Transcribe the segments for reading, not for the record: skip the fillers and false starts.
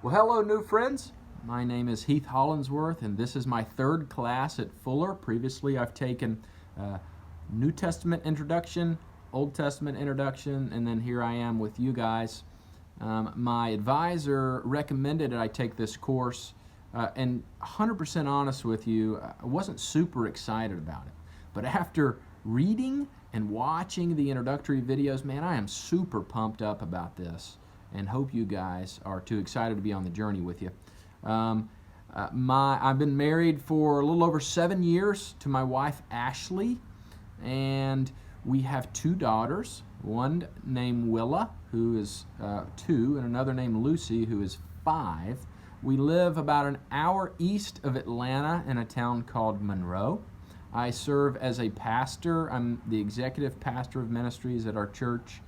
Well, hello, new friends. My name is Heath Hollandsworth, and this is my third class at Fuller. Previously, I've taken New Testament introduction, Old Testament introduction, and then here I am with you guys. My advisor recommended that I take this course, and 100% honest with you, I wasn't super excited about it. But after reading and watching the introductory videos, man, I am super pumped up about this, and hope you guys are too excited to be on the journey with you. I've been married for a little over 7 years to my wife Ashley, and we have 2 daughters, one named Willa, who is 2, and another named Lucy, who is 5. We live about an hour east of Atlanta in a town called Monroe. I serve as a pastor. I'm the executive pastor of ministries at our church.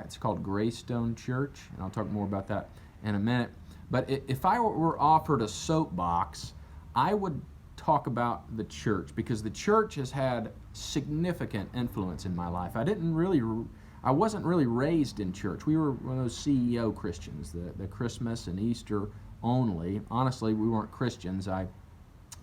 It's called Greystone Church, and I'll talk more about that in a minute. But if I were offered a soapbox, I would talk about the church, because the church has had significant influence in my life. I wasn't really raised in church. We were one of those CEO Christians, the Christmas and Easter only. Honestly, we weren't Christians. Or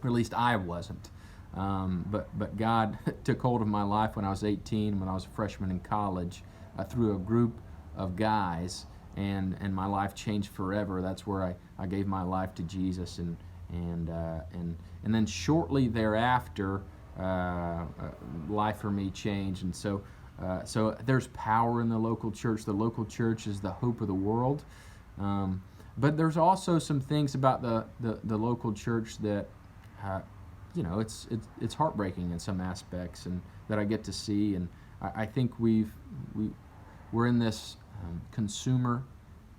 at least I wasn't. But God took hold of my life when I was 18, when I was a freshman in college, through a group of guys, and my life changed forever. That's where I gave my life to Jesus, and then shortly thereafter, life for me changed. And so there's power in the local church. The local church is the hope of the world. But there's also some things about the local church that it's heartbreaking in some aspects, and that I get to see. And I think we're in this consumer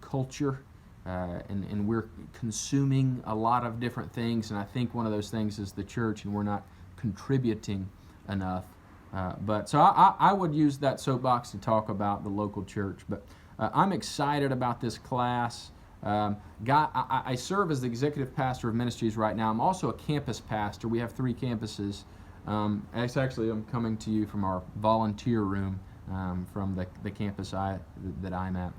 culture, and we're consuming a lot of different things, and I think one of those things is the church, and we're not contributing enough. So I would use that soapbox to talk about the local church. But I'm excited about this class. I serve as the executive pastor of ministries right now. I'm also a campus pastor. We have 3 campuses. I'm coming to you from our volunteer room, from the campus that I'm at.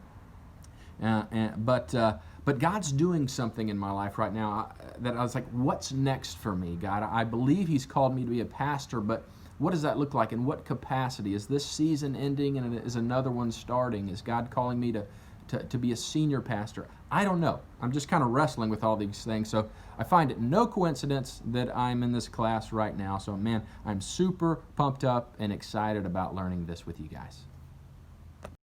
But God's doing something in my life right now that I was like, what's next for me, God? I believe He's called me to be a pastor, but what does that look like? In what capacity? Is this season ending and is another one starting? Is God calling me to be a senior pastor? I don't know. I'm just kind of wrestling with all these things. So I find it no coincidence that I'm in this class right now. So man, I'm super pumped up and excited about learning this with you guys.